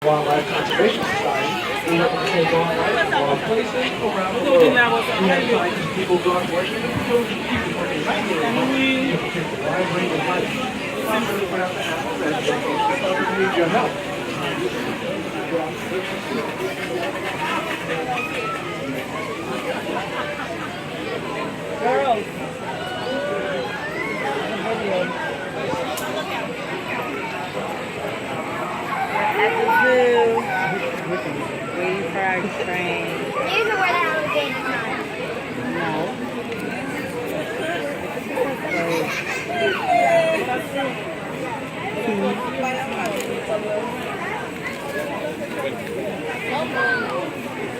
Wildlife Conservation Society. We represent wildlife in all places around the world. We have scientists, people go out working in the fields, and people working regularly to protect the wide range of life. I'm really proud to have a resident who needs your help. Girls. At the zoo, waiting for our train. You know where the alligator's not.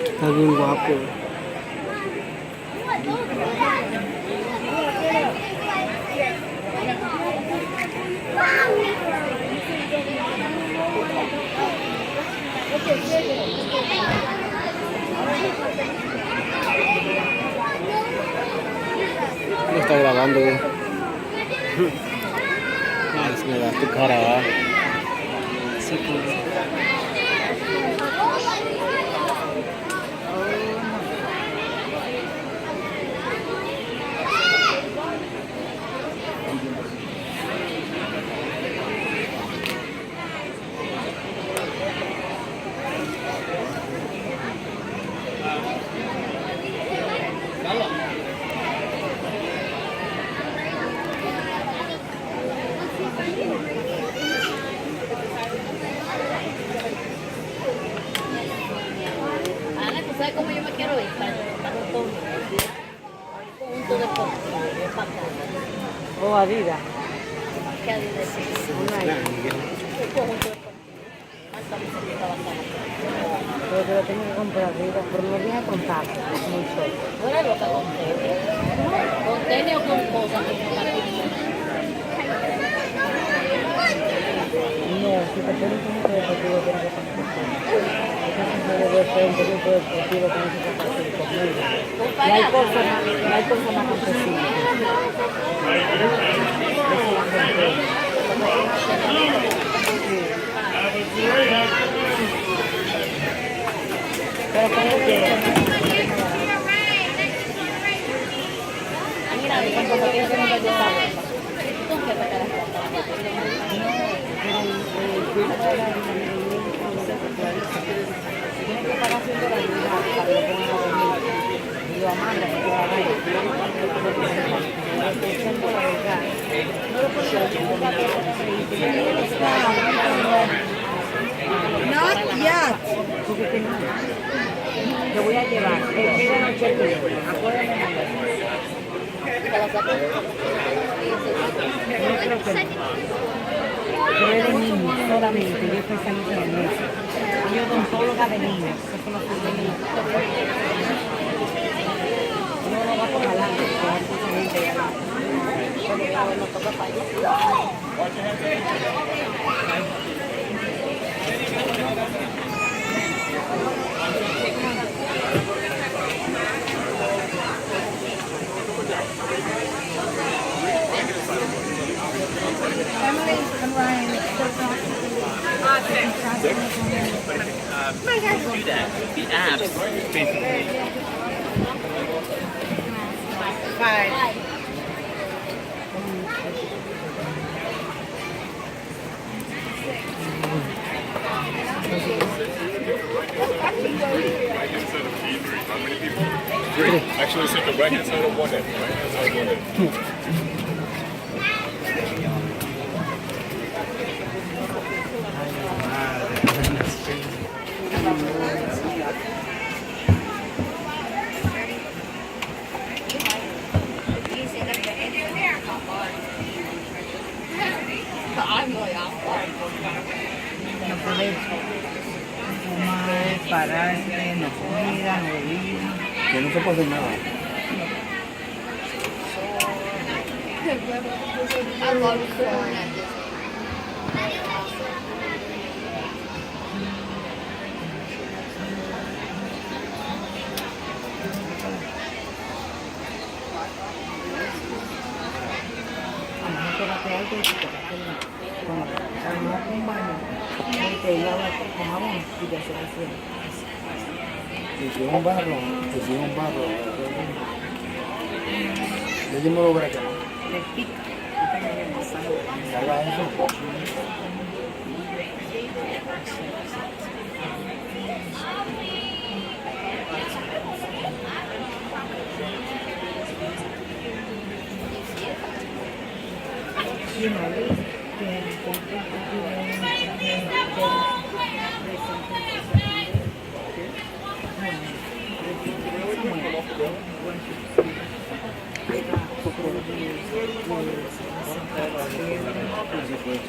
Está bien guapo. No está grabando. Me das tu cara, ¿va? Sí, claro. ¿Sabes cómo yo me quiero ir? Para un conjunto deportivo, de pantalla. O Adidas. ¿Qué Adidas es? Un conjunto deportivo. Hasta mi cerquita bastante. Pero te lo tengo que comprar arriba, pero no viene con tacos, mucho. ¿No eres loca con tenis? ¿Con tenis o con cosas? No, si te pones un conjunto deportivo, tienes que comprar. Debe ser un conjunto deportivo con ese zapatito conmigo. Y hay cosas más accesibles. Pero como que mira, cuando te dicen que yo sabes. ¿Tú qué me quedas? tiene que estar haciendo la vida para que lo pongan a dormir. Y lo amanda que queda ahí. Estoy diciendo la verdad. No lo puedo decir. Not yet. Te voy a llevar. Mira noche que acuérdame. Yo creo que yo era de niño solamente, yo estoy saliendo de la mesa. Yo odontóloga de niños, eso no fue de niños. No lo va por adelante, porque es gente adelante. Nos toca para allá. Emily and Ryan, do that. The apps basically. Hi. Right hand side of P3. How many people? Three. Actually, it's like the right hand side of one end. Right hand side of one end. No puedes fumar, pararte, no comida, no bebida. Que no se puede hacer nada. I love corn at this. A lo mejor tómate algo y te tocaste a lo mejor un baño. que lava con jabón y ya se va haciendo. Y si es un barro, yo mismo lo veré acá. Le pica, pica en el sangre. Carga eso. Y una vez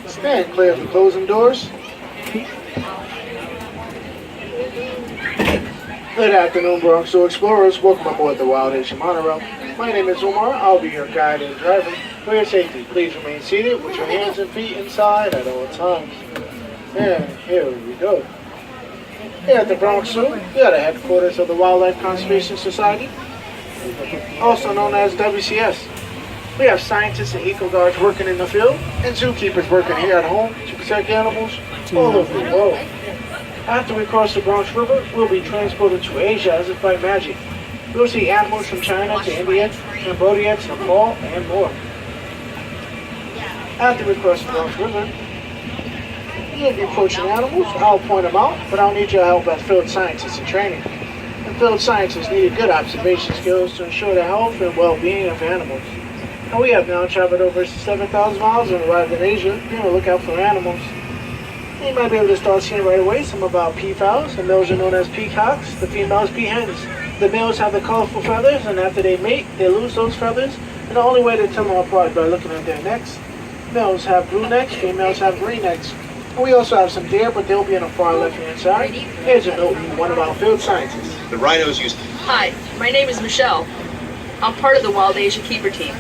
Stand clear of the closing doors. Good afternoon, Bronx Zoo Explorers. Welcome aboard the Wild Haitian Monorail. My name is Omar. I'll be your guide and driver. For your safety, please remain seated with your hands and feet inside at all times. And here we go. Here at the Bronx Zoo, we are the headquarters of the Wildlife Conservation Society, also known as WCS. We have scientists and eco-guards working in the field, and zookeepers working here at home to protect animals all over the world. After we cross the Bronx River, we'll be transported to Asia as if by magic. We'll see animals from China to India, Cambodia to Nepal, and more. After we cross the Bronx River, you'll be approaching animals. I'll point them out, but I'll need your help as field scientists in training. And field scientists need good observation skills to ensure the health and well-being of animals. And we have now traveled over 7,000 miles and arrived in Asia. Be on the lookout for animals. You might be able to start seeing right away some of our peafowls. The males are known as peacocks, the females peahens. The males have the colorful feathers, and after they mate, they lose those feathers. And the only way to tell them apart is by looking at their necks. Males have blue necks, females have green necks. And we also have some deer, but they'll be on the far left-hand side. Here's a note from one of our field scientists. The rhinos used. Hi, my name is Michelle. I'm part of the Wild Asia Keeper team.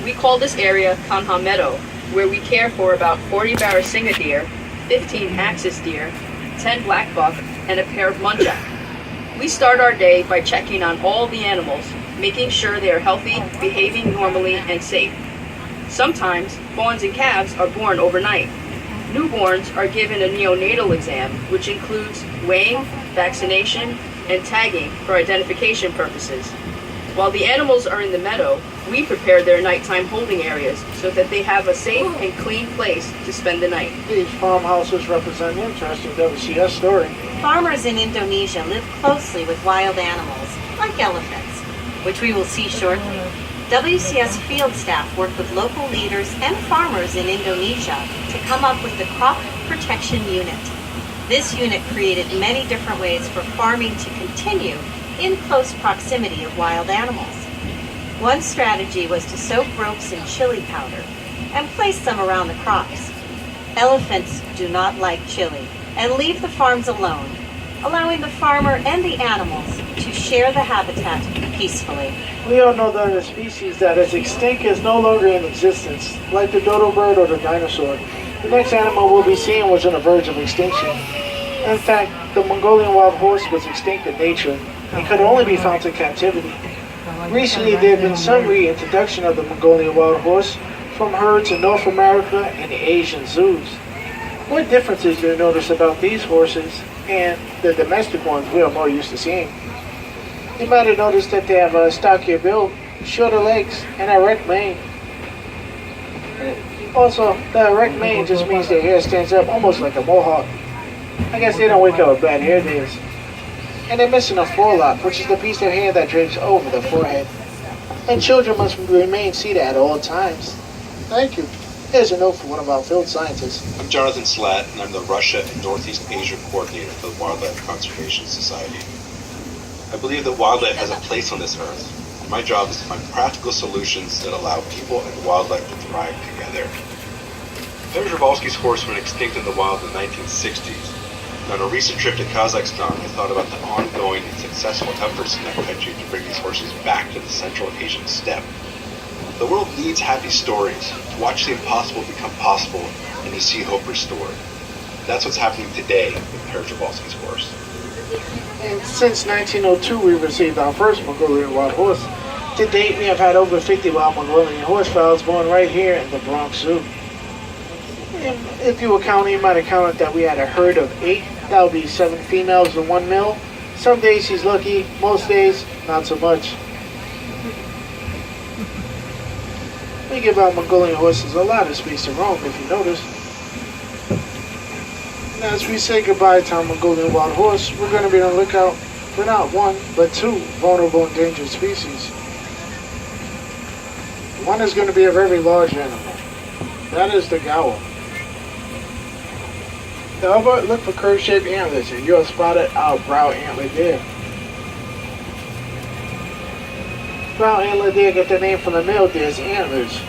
We call this area Kanha Meadow, where we care for about 40 Barasingha deer, 15 axis deer, 10 black buck, and a pair of muntjac. We start our day by checking on all the animals, making sure they are healthy, behaving normally, and safe. Sometimes, fawns and calves are born overnight. Newborns are given a neonatal exam, which includes weighing, vaccination, and tagging for identification purposes. While the animals are in the meadow, we prepare their nighttime holding areas so that they have a safe and clean place to spend the night. These farmhouses represent an interesting WCS story. Farmers in Indonesia live closely with wild animals, like elephants, which we will see shortly. WCS field staff work with local leaders and farmers in Indonesia to come up with the Crop Protection Unit. This unit created many different ways for farming to continue in close proximity of wild animals. One strategy was to soak ropes in chili powder and place them around the crops. Elephants do not like chili and leave the farms alone, allowing the farmer and the animals to share the habitat peacefully. We all know that a species that is extinct is no longer in existence, like the dodo bird or the dinosaur. The next animal we'll be seeing was on the verge of extinction. In fact, the Mongolian wild horse was extinct in nature and could only be found in captivity. Recently, there have been some reintroduction of the Mongolian wild horse from herds in North America and the Asian zoos. What differences do you notice about these horses and the domestic ones we are more used to seeing? You might have noticed that they have a stockier build, shorter legs, and erect mane. Also, the erect mane just means their hair stands up almost like a mohawk. I guess they don't wake up with bad hair days. And they're missing a forelock, which is the piece of hair that drapes over the forehead. And children must remain seated at all times. Thank you. Here's a note from one of our field scientists. I'm Jonathan Slatt, and I'm the Russia and Northeast Asia coordinator for the Wildlife Conservation Society. I believe that wildlife has a place on this earth. My job is to find practical solutions that allow people and wildlife to thrive together. Przevalsky's horse went extinct in the wild in the 1960s. On a recent trip to Kazakhstan, I thought about the ongoing and successful efforts in that country to bring these horses back to the Central Asian steppe. The world needs happy stories, to watch the impossible become possible, and to see hope restored. That's what's happening today with Przevalsky's horse. And since 1902, we received our first Mongolian wild horse. To date, we have had over 50 wild Mongolian horsefowls born right here in the Bronx Zoo. If you were counting, you might have counted that we had a herd of 8. That would be 7 females and 1 male. Some days he's lucky, most days not so much. We give our Mongolian horses a lot of space to roam, if you notice. And as we say goodbye to our Mongolian wild horse, we're going to be on the lookout for not 1, but 2 vulnerable endangered species. One is going to be a very large animal. That is the gawa. The other, look for curve-shaped antlers, and you'll spot it our brow antler deer. Brow antler deer get their name from the male deer's antlers.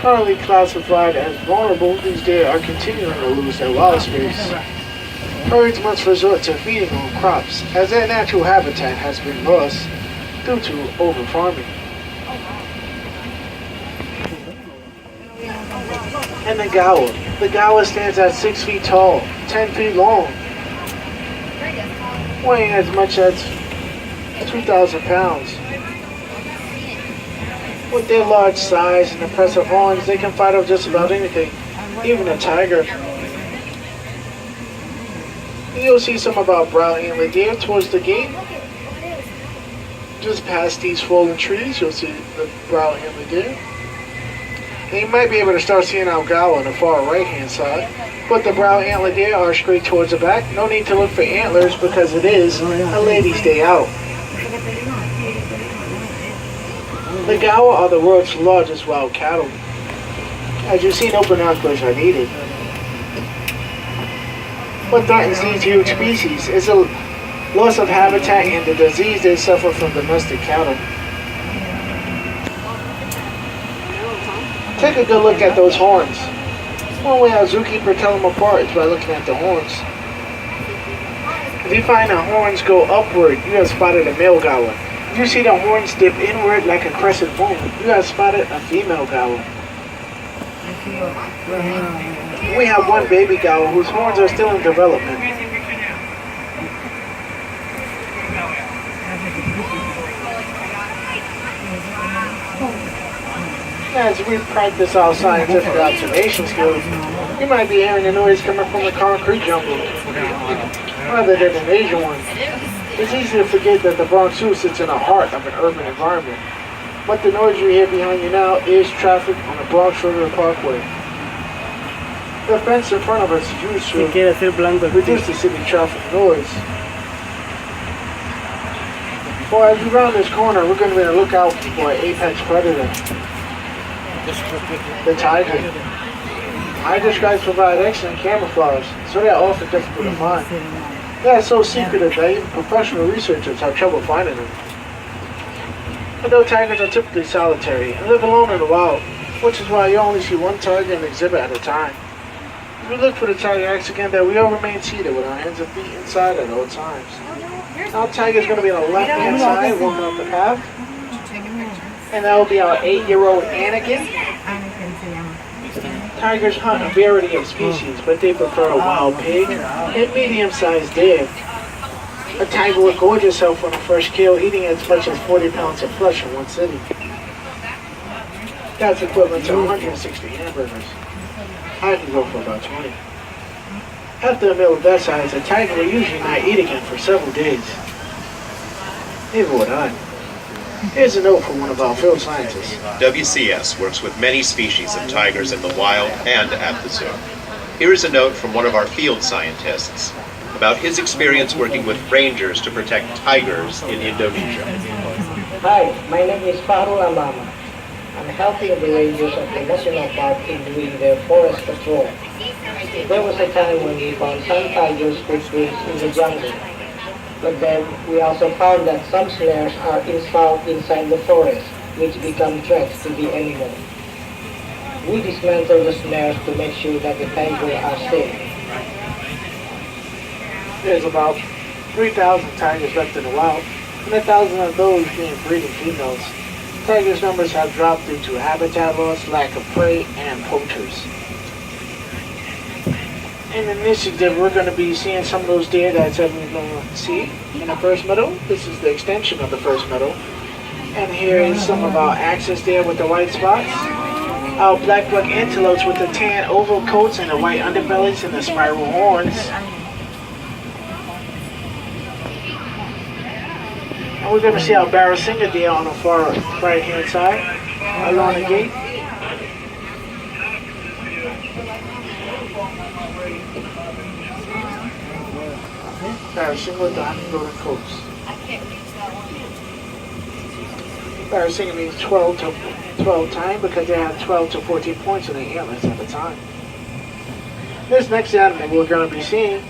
Currently classified as vulnerable, these deer are continuing to lose their wild space. Herds must resort to feeding on crops, as their natural habitat has been lost due to over-farming. And the gawa. The gawa stands at 6 feet tall, 10 feet long, weighing as much as 2,000 pounds. With their large size and impressive horns, they can fight off just about anything, even a tiger. You'll see some of our brown antler deer towards the gate. Just past these fallen trees, you'll see the brown antler deer. And you might be able to start seeing our gawa on the far right-hand side. But the brown antler deer are straight towards the back. No need to look for antlers because it is a ladies' day out. The gawa are the world's largest wild cattle. As you've seen, open binoculars are needed. What threatens these huge species is a loss of habitat and the disease they suffer from domestic cattle. Take a good look at those horns. One way our zookeeper tell them apart is by looking at the horns. If you find the horns go upward, you have spotted a male gawa. If you see the horns dip inward like a crescent moon, you have spotted a female gawa. We have one baby gawa whose horns are still in development. As we practice our scientific observation skills, you might be hearing a noise coming from the concrete jungle, rather than an Asian one. It's easy to forget that the Bronx Zoo sits in the heart of an urban environment. But the noise you hear behind you now is traffic on the Bronx River Parkway. The fence in front of us is used to reduce the city traffic noise. Well, as we round this corner, we're going to be on the lookout for an apex predator. The tiger. Tiger stripes provide excellent camouflage, so they're often difficult to find. They are so secretive that even professional researchers have trouble finding them. Although tigers are typically solitary and live alone in the wild, which is why you only see one tiger in an exhibit at a time. If we look for the tiger acts again that we all remain seated with our hands and feet inside at all times. Our tiger is going to be on the left-hand side, walking up the path. And that will be our 8-year-old Anakin. Tigers hunt a variety of species, but they prefer a wild pig and medium-sized deer. A tiger will gorge itself on the first kill, eating as much as 40 pounds of flesh in one sitting. That's equivalent to 160 hamburgers. I can go for about 20. After a meal of that size, a tiger will usually not eat again for several days. Neither would I. Here's a note from one of our field scientists. WCS works with many species of tigers in the wild and at the zoo. Here is a note from one of our field scientists about his experience working with rangers to protect tigers in Indonesia. Hi, my name is Farul Amama. I'm helping the rangers of the national park in doing their forest patrol. There was a time when we found some tigers footprints in the jungle. But then we also found that some snares are installed inside the forest, which become threats to the animal. We dismantle the snares to make sure that the tigers are safe. There's about 3,000 tigers left in the wild, and 1,000 of those being breeding females. Tigers' numbers have dropped due to habitat loss, lack of prey, and poachers. In this exhibit, we're going to be seeing some of those deer that we're going to see in the first meadow. This is the extension of the first meadow. And here is some of our axis deer with the white spots. Our black-buck antelopes with the tan oval coats and the white underbellies and the spiral horns. And we're going to see our barrasinger deer on the far right-hand side along the gate. Barrasinger with the golden coats. Barrasinger means 12 time because they have 12 to 14 points in the antlers at the time. This next animal we're going to be seeing